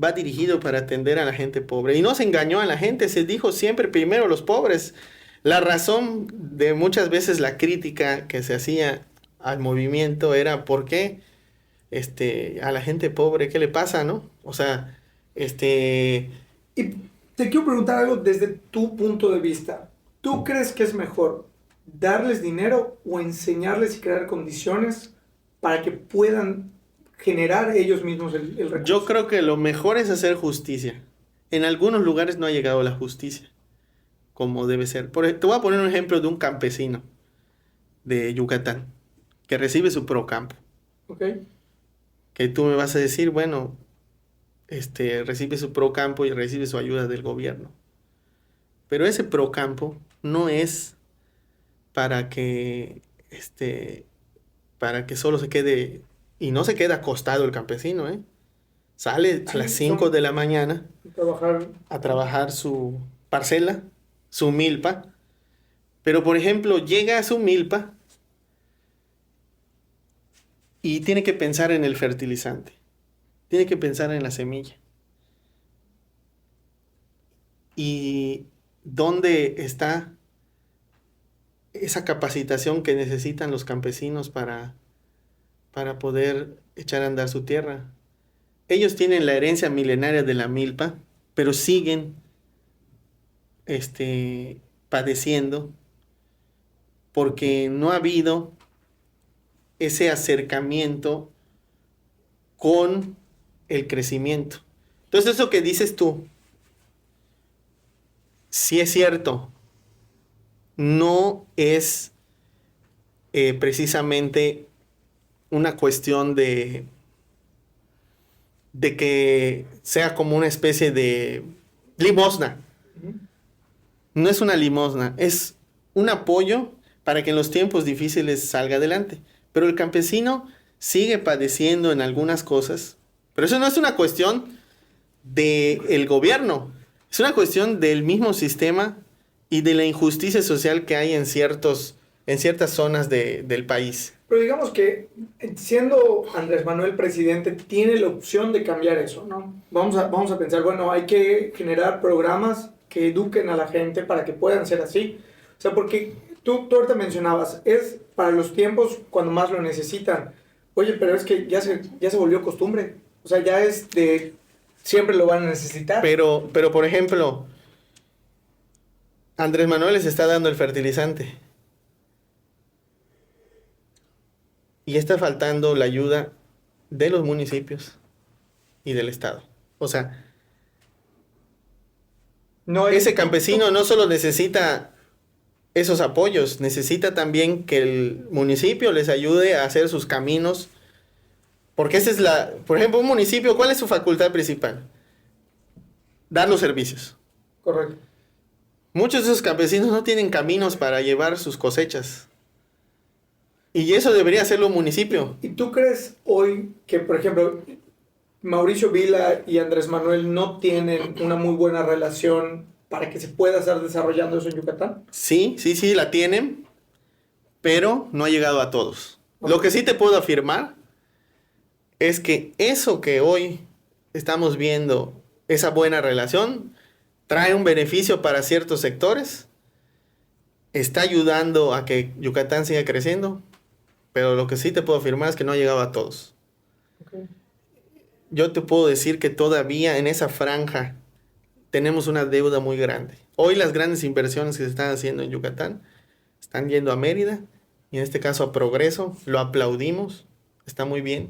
va dirigido para atender a la gente pobre. Y no se engañó a la gente, se dijo siempre primero los pobres. La razón de muchas veces la crítica que se hacía al movimiento era ¿por qué a la gente pobre qué le pasa, no? O sea, Y te quiero preguntar algo desde tu punto de vista. ¿Tú crees que es mejor darles dinero o enseñarles y crear condiciones para que puedan generar ellos mismos el recurso? Yo creo que lo mejor es hacer justicia. En algunos lugares no ha llegado la justicia como debe ser. Te voy a poner un ejemplo de un campesino de Yucatán que recibe su Procampo. Ok. Que tú me vas a decir, bueno, recibe su Procampo y recibe su ayuda del gobierno. Pero ese Procampo no es para que solo se quede, y no se queda acostado el campesino, ¿eh? Sale a las 5 de la mañana a trabajar su parcela, su milpa. Pero, por ejemplo, llega a su milpa y tiene que pensar en el fertilizante. Tiene que pensar en la semilla. ¿Y dónde está esa capacitación que necesitan los campesinos para poder echar a andar su tierra? Ellos tienen la herencia milenaria de la milpa, pero siguen padeciendo porque no ha habido ese acercamiento con el crecimiento. Entonces, eso que dices tú, si es cierto, no es precisamente una cuestión de que sea como una especie de limosna. No es una limosna, es un apoyo para que en los tiempos difíciles salga adelante. Pero el campesino sigue padeciendo en algunas cosas. Pero eso no es una cuestión del gobierno, es una cuestión del mismo sistema y de la injusticia social que hay en ciertas zonas del país. Pero digamos que siendo Andrés Manuel presidente, tiene la opción de cambiar eso, ¿no? Vamos a pensar, bueno, hay que generar programas que eduquen a la gente para que puedan ser así. O sea, porque tú ahorita mencionabas, es para los tiempos cuando más lo necesitan. Oye, pero es que ya se volvió costumbre. O sea, ya es de... Siempre lo van a necesitar. Pero por ejemplo, Andrés Manuel les está dando el fertilizante. Y está faltando la ayuda de los municipios y del Estado. O sea, no ese campesino no solo necesita esos apoyos, necesita también que el municipio les ayude a hacer sus caminos. Porque esa es por ejemplo, un municipio, ¿cuál es su facultad principal? Dar los servicios. Correcto. Muchos de esos campesinos no tienen caminos para llevar sus cosechas. Y eso debería hacerlo un municipio. ¿Y tú crees hoy que, por ejemplo, Mauricio Vila y Andrés Manuel no tienen una muy buena relación para que se pueda estar desarrollando eso en Yucatán? Sí, la tienen, pero no ha llegado a todos. Okay. Lo que sí te puedo afirmar es que eso que hoy estamos viendo, esa buena relación, trae un beneficio para ciertos sectores, está ayudando a que Yucatán siga creciendo, pero lo que sí te puedo afirmar es que no ha llegado a todos. Okay. Yo te puedo decir que todavía en esa franja tenemos una deuda muy grande. Hoy las grandes inversiones que se están haciendo en Yucatán están yendo a Mérida, y en este caso a Progreso, lo aplaudimos, está muy bien,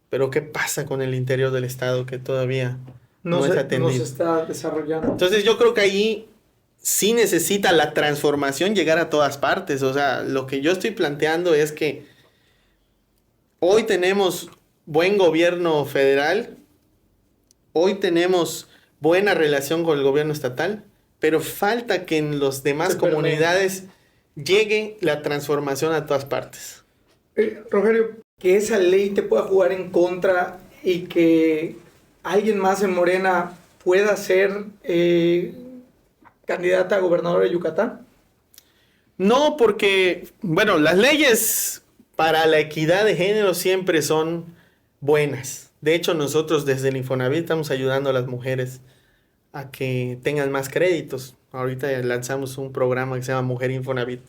pero ¿qué pasa con el interior del estado que todavía no es atendido? No se está desarrollando. Entonces yo creo que ahí sí necesita la transformación llegar a todas partes. O sea, lo que yo estoy planteando es que hoy tenemos buen gobierno federal, hoy tenemos buena relación con el gobierno estatal, pero falta que en las demás comunidades llegue la transformación a todas partes. Rogelio, que esa ley te pueda jugar en contra y que alguien más en Morena pueda ser candidata a gobernador de Yucatán. No, porque, bueno, las leyes para la equidad de género siempre son buenas. De hecho, nosotros desde el Infonavit estamos ayudando a las mujeres a que tengan más créditos. Ahorita lanzamos un programa que se llama Mujer Infonavit,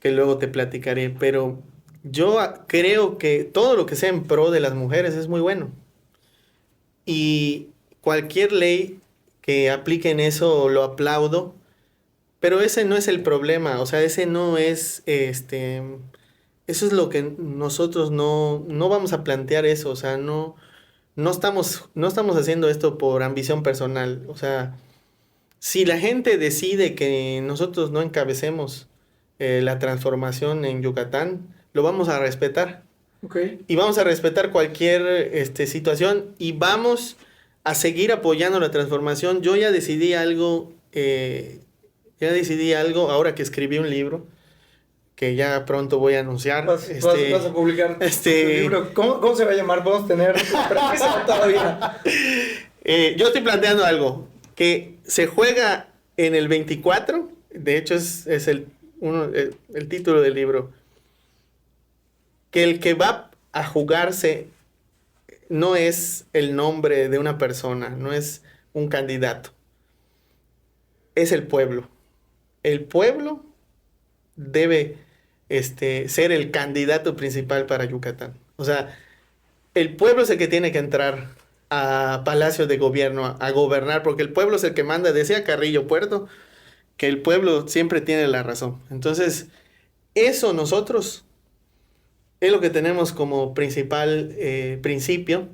que luego te platicaré, pero yo creo que todo lo que sea en pro de las mujeres es muy bueno. Y cualquier ley que aplique en eso lo aplaudo, pero ese no es el problema. O sea, ese no es, eso es lo que nosotros no vamos a plantear eso. O sea, no estamos haciendo esto por ambición personal. O sea, si la gente decide que nosotros no encabecemos la transformación en Yucatán, lo vamos a respetar. Okay. Y vamos a respetar cualquier situación y vamos a seguir apoyando la transformación. Yo ya decidí algo ahora que escribí un libro que ya pronto voy a anunciar. Vas a publicar tu libro. ¿Cómo se va a llamar? Vamos a tener todavía. Yo estoy planteando algo que se juega en el 24. De hecho, es el título del libro. Que el que va a jugarse no es el nombre de una persona, no es un candidato. Es el pueblo. El pueblo debe ser el candidato principal para Yucatán. O sea, el pueblo es el que tiene que entrar a Palacio de Gobierno a gobernar, porque el pueblo es el que manda. Decía Carrillo Puerto que el pueblo siempre tiene la razón. Entonces, eso nosotros es lo que tenemos como principal principio,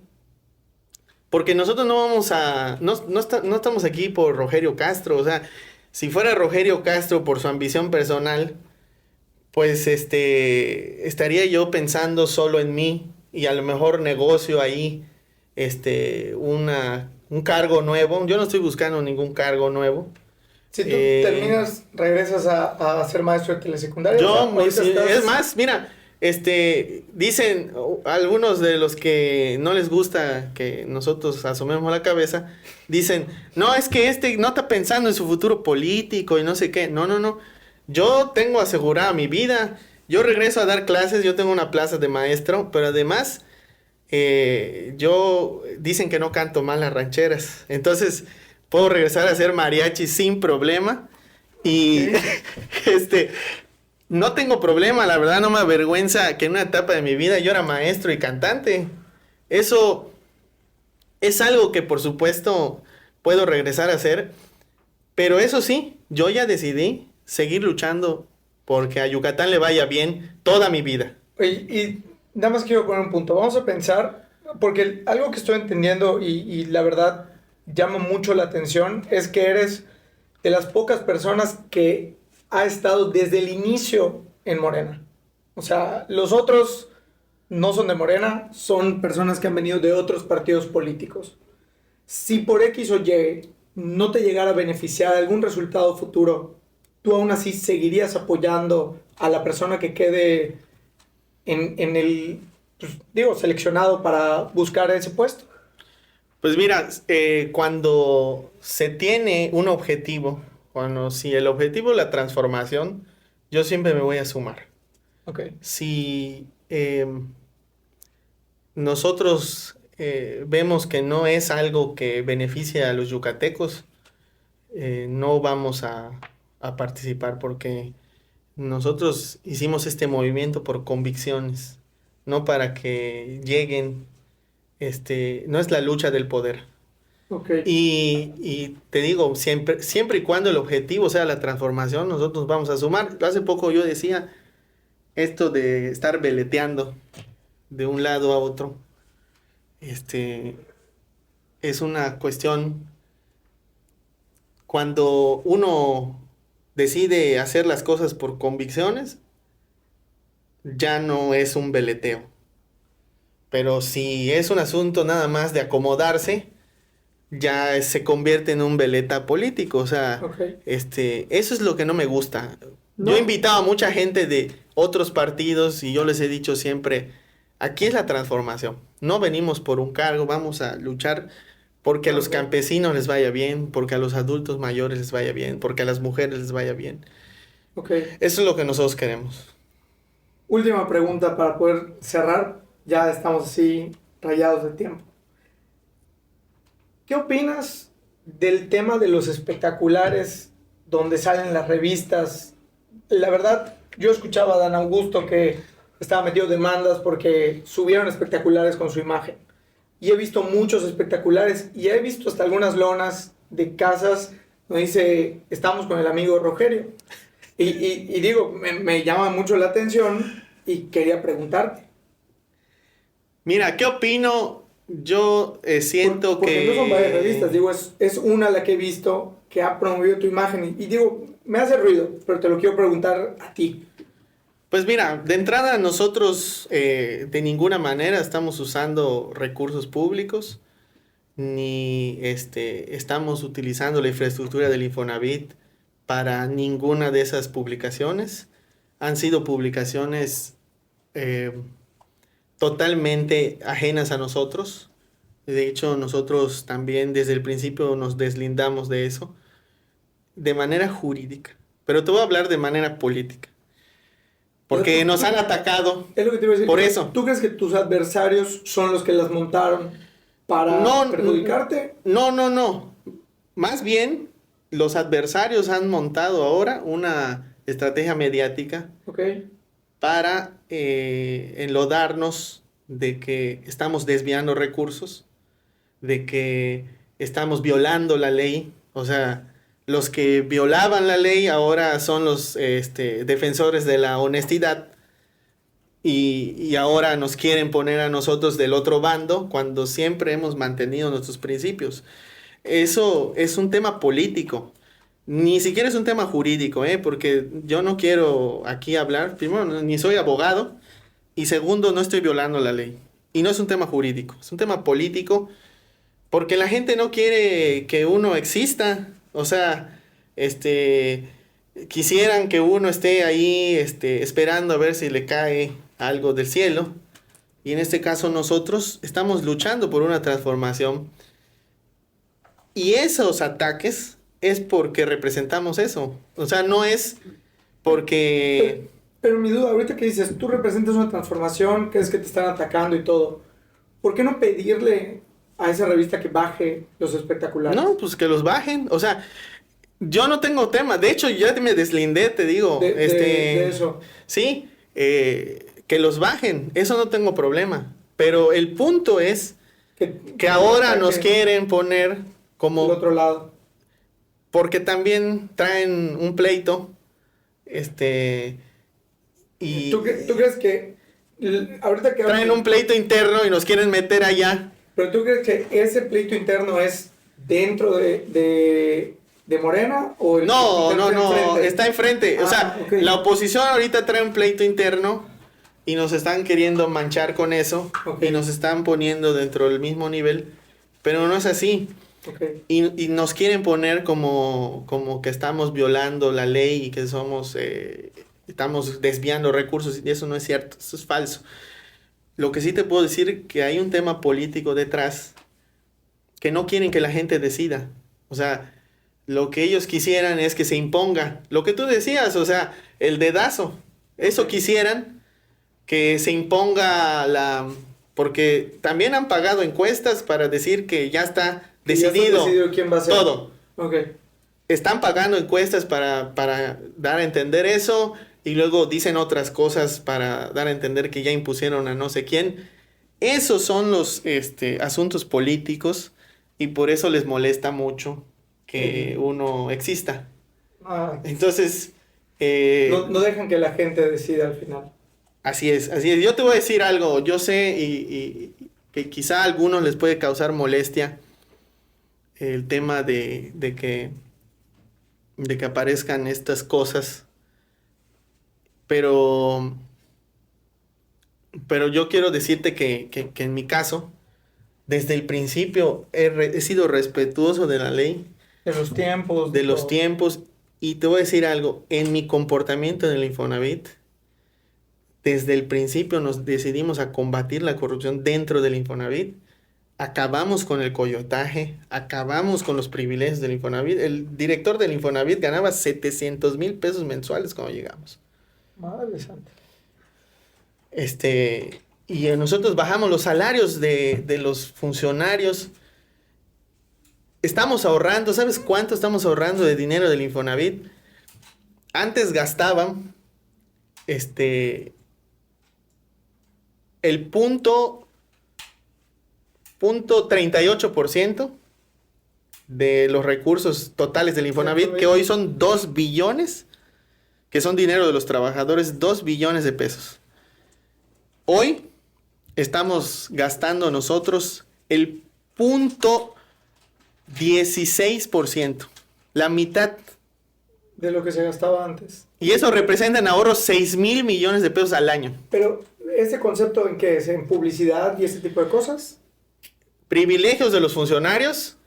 porque nosotros no estamos aquí por Rogelio Castro. O sea, si fuera Rogelio Castro por su ambición personal, pues estaría yo pensando solo en mí y a lo mejor negocio ahí un cargo nuevo. Yo no estoy buscando ningún cargo nuevo. Si tú terminas, regresas a ser maestro de telesecundaria. Es más, mira, dicen algunos de los que no les gusta que nosotros asomemos la cabeza, dicen, no, es que no está pensando en su futuro político y no sé qué. No. Yo tengo asegurada mi vida. yo regreso a dar clases, yo tengo una plaza de maestro, pero además dicen que no canto mal las rancheras, entonces puedo regresar a hacer mariachi sin problema y no tengo problema, la verdad no me avergüenza que en una etapa de mi vida yo era maestro y cantante. Eso es algo que por supuesto puedo regresar a hacer, pero eso sí, yo ya decidí seguir luchando porque a Yucatán le vaya bien toda mi vida. Y nada más quiero poner un punto. Vamos a pensar, porque algo que estoy entendiendo y la verdad llama mucho la atención es que eres de las pocas personas que ha estado desde el inicio en Morena. O sea, los otros no son de Morena, son personas que han venido de otros partidos políticos. Si por X o Y no te llegara a beneficiar algún resultado futuro, ¿tú aún así seguirías apoyando a la persona que quede en el, pues, seleccionado para buscar ese puesto? Pues mira, cuando se tiene un objetivo, si el objetivo es la transformación, yo siempre me voy a sumar. Okay. Si nosotros vemos que no es algo que beneficie a los yucatecos, no vamos a participar porque nosotros hicimos este movimiento por convicciones, no para que lleguen, no es la lucha del poder. Okay. Y te digo, siempre y cuando el objetivo sea la transformación, nosotros vamos a sumar. Hace poco yo decía esto de estar veleteando de un lado a otro. Es una cuestión cuando uno decide hacer las cosas por convicciones, ya no es un veleteo. Pero si es un asunto nada más de acomodarse, ya se convierte en un veleta político. O sea, okay. Eso es lo que no me gusta. No. Yo he invitado a mucha gente de otros partidos y yo les he dicho siempre, aquí es la transformación. No venimos por un cargo, vamos a luchar porque a los campesinos les vaya bien, porque a los adultos mayores les vaya bien, porque a las mujeres les vaya bien. Okay. Eso es lo que nosotros queremos. Última pregunta para poder cerrar. Ya estamos así rayados de tiempo. ¿Qué opinas del tema de los espectaculares donde salen las revistas? La verdad, yo escuchaba a Dan Augusto que estaba metido en demandas porque subieron espectaculares con su imagen. Y he visto muchos espectaculares y he visto hasta algunas lonas de casas donde dice, estamos con el amigo Rogelio. Y digo, me llama mucho la atención y quería preguntarte. Mira, ¿qué opino? Yo siento porque que... no son varias revistas, digo, es una la que he visto que ha promovido tu imagen. Y digo, me hace ruido, pero te lo quiero preguntar a ti. Pues mira, de entrada nosotros de ninguna manera estamos usando recursos públicos, ni estamos utilizando la infraestructura del Infonavit para ninguna de esas publicaciones. Han sido publicaciones totalmente ajenas a nosotros. De hecho, nosotros también desde el principio nos deslindamos de eso de manera jurídica. Pero te voy a hablar de manera política. Porque nos han atacado. Es lo que te iba a decir. Por eso. ¿Tú crees que tus adversarios son los que las montaron para perjudicarte? No. Más bien, los adversarios han montado ahora una estrategia mediática para enlodarnos de que estamos desviando recursos, de que estamos violando la ley. O sea, los que violaban la ley ahora son los defensores de la honestidad y ahora nos quieren poner a nosotros del otro bando cuando siempre hemos mantenido nuestros principios. Eso es un tema político, ni siquiera es un tema jurídico, porque yo no quiero aquí hablar, primero, ni soy abogado y segundo, no estoy violando la ley. Y no es un tema jurídico, es un tema político porque la gente no quiere que uno exista. O sea, quisieran que uno esté ahí, esperando a ver si le cae algo del cielo. Y en este caso nosotros estamos luchando por una transformación. Y esos ataques es porque representamos eso. O sea, no es porque Pero mi duda, ahorita que dices, tú representas una transformación, que es que te están atacando y todo, ¿por qué no pedirle a esa revista que baje los espectaculares? No, pues que los bajen. O sea, yo no tengo tema. De hecho, ya me deslindé, te digo. De eso. Sí, que los bajen. Eso no tengo problema. Pero el punto es que ahora nos quieren poner como... El otro lado. Porque también traen un pleito. Y ¿Tú crees que ahorita que traen un pleito interno y nos quieren meter allá? Pero tú crees que ese pleito interno es dentro de Morena o el No, enfrente? está enfrente. O sea, okay. La oposición ahorita trae un pleito interno y nos están queriendo manchar con eso, Okay. y nos están poniendo dentro del mismo nivel, pero no es así. Okay. Y nos quieren poner como que estamos violando la ley y que estamos desviando recursos, y eso no es cierto, eso es falso. Lo que sí te puedo decir que hay un tema político detrás que no quieren que la gente decida. O sea, lo que ellos quisieran es que se imponga. Lo que tú decías, o sea, el dedazo. Eso quisieran, que se imponga porque también han pagado encuestas para decir que ya está decidido, quién va a ser. todo. Okay. Están pagando encuestas para dar a entender eso, y luego dicen otras cosas para dar a entender que ya impusieron a no sé quién. Esos son los asuntos políticos, y por eso les molesta mucho que uno exista. Entonces... no dejan que la gente decida al final. Así es. Yo te voy a decir algo. Yo sé y que quizá a algunos les puede causar molestia el tema de que aparezcan estas cosas. Pero yo quiero decirte que en mi caso, desde el principio he sido respetuoso de la ley. De los tiempos. De los tiempos. Y te voy a decir algo. En mi comportamiento en el Infonavit, desde el principio nos decidimos a combatir la corrupción dentro del Infonavit. Acabamos con el coyotaje, acabamos con los privilegios del Infonavit. El director del Infonavit ganaba 700,000 pesos mensuales cuando llegamos. Madre santa. Y nosotros bajamos los salarios de los funcionarios. Estamos ahorrando, ¿sabes cuánto estamos ahorrando de dinero del Infonavit? Antes gastaban el punto 38% de los recursos totales del Infonavit, que hoy son 2 billones, que son dinero de los trabajadores, 2 billones de pesos. Hoy estamos gastando nosotros el punto 16%, la mitad de lo que se gastaba antes. Y eso representa en ahorros 6,000 millones de pesos al año. Pero, ¿ese concepto en qué es? ¿En publicidad y ese tipo de cosas? Privilegios de los funcionarios,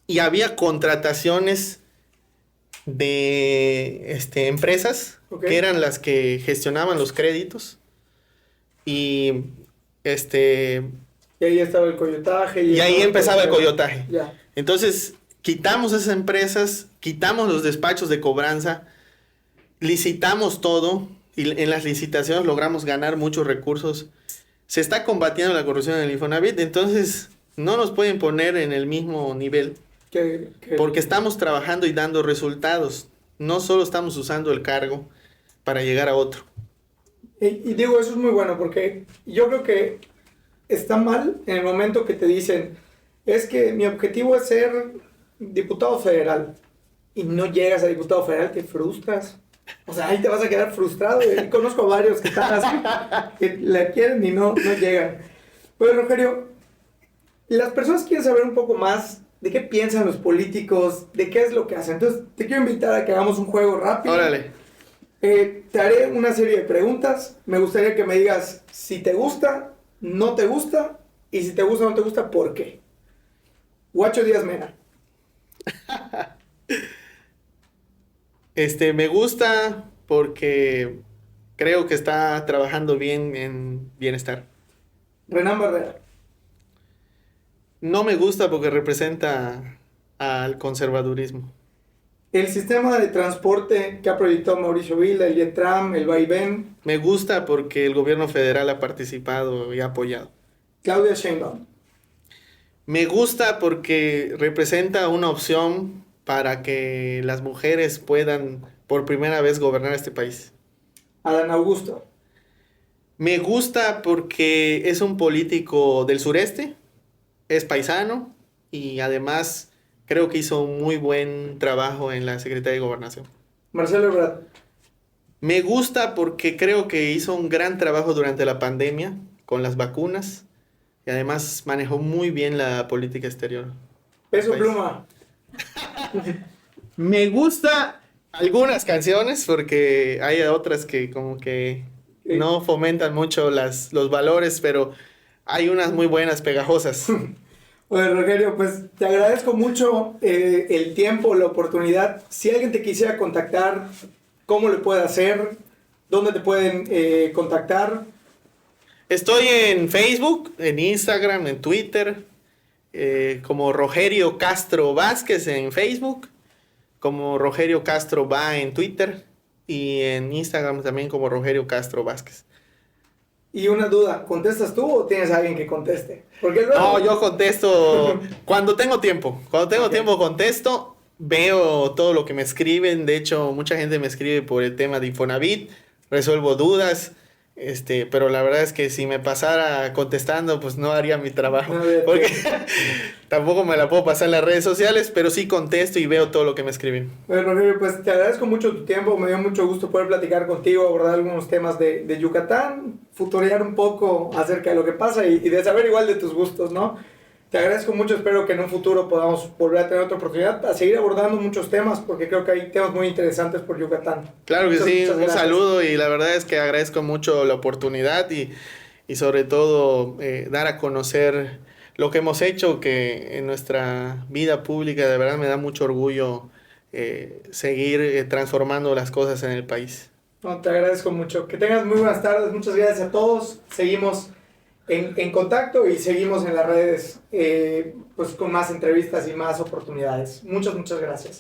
y había contrataciones de empresas, Okay, que eran las que gestionaban los créditos. Y y ahí estaba el coyotaje. Y ahí empezaba el coyotaje. Ya. Entonces, quitamos esas empresas, quitamos los despachos de cobranza, licitamos todo, y en las licitaciones logramos ganar muchos recursos. Se está combatiendo la corrupción en el Infonavit, entonces no nos pueden poner en el mismo nivel, porque estamos trabajando y dando resultados. No solo estamos usando el cargo para llegar a otro. Y digo, eso es muy bueno, porque yo creo que está mal en el momento que te dicen, es que mi objetivo es ser diputado federal, y no llegas a diputado federal, te frustras. O sea, ahí te vas a quedar frustrado. Y conozco a varios que están así, que la quieren y no llegan. Pues, Rogelio, las personas quieren saber un poco más de qué piensan los políticos, de qué es lo que hacen. Entonces, te quiero invitar a que hagamos un juego rápido. Órale. Te haré una serie de preguntas. Me gustaría que me digas si te gusta, no te gusta, y si te gusta o no te gusta, ¿por qué? Huacho Díaz Mena. Me gusta porque creo que está trabajando bien en bienestar. Renán Barrera. No me gusta porque representa al conservadurismo. El sistema de transporte que ha proyectado Mauricio Vila, el YETRAM, el vaivén. Me gusta porque el gobierno federal ha participado y ha apoyado. Claudia Sheinbaum. Me gusta porque representa una opción para que las mujeres puedan por primera vez gobernar este país. Adán Augusto. Me gusta porque es un político del sureste, es paisano y además creo que hizo un muy buen trabajo en la Secretaría de Gobernación. Marcelo Ebrard. Me gusta porque creo que hizo un gran trabajo durante la pandemia con las vacunas y además manejó muy bien la política exterior. Peso Pluma. Me gusta algunas canciones porque hay otras que como que no fomentan mucho los valores, pero hay unas muy buenas, pegajosas. Bueno, Rogelio, pues te agradezco mucho el tiempo, la oportunidad. Si alguien te quisiera contactar, ¿cómo le puede hacer? ¿Dónde te pueden contactar? Estoy en Facebook, en Instagram, en Twitter, como Rogerio Castro Vázquez en Facebook, como Rogerio Castro Va en Twitter y en Instagram también como Rogerio Castro Vázquez. Y una duda, ¿contestas tú o tienes a alguien que conteste? Porque luego... No, yo contesto cuando tengo tiempo. Cuando tengo tiempo contesto, veo todo lo que me escriben. De hecho, mucha gente me escribe por el tema de Infonavit, resuelvo dudas. Pero la verdad es que si me pasara contestando, pues no haría mi trabajo. Porque tampoco me la puedo pasar en las redes sociales, pero sí contesto y veo todo lo que me escriben. Bueno, Rogelio, pues te agradezco mucho tu tiempo. Me dio mucho gusto poder platicar contigo, abordar algunos temas de Yucatán, futurear un poco acerca de lo que pasa y de saber igual de tus gustos, ¿no? Te agradezco mucho, espero que en un futuro podamos volver a tener otra oportunidad a seguir abordando muchos temas, porque creo que hay temas muy interesantes por Yucatán. Claro que sí, un gracias. saludo y la verdad es que agradezco mucho la oportunidad y sobre todo dar a conocer lo que hemos hecho, que en nuestra vida pública de verdad me da mucho orgullo seguir transformando las cosas en el país. No, te agradezco mucho. Que tengas muy buenas tardes, muchas gracias a todos. Seguimos en contacto y seguimos en las redes pues con más entrevistas y más oportunidades. Muchas gracias.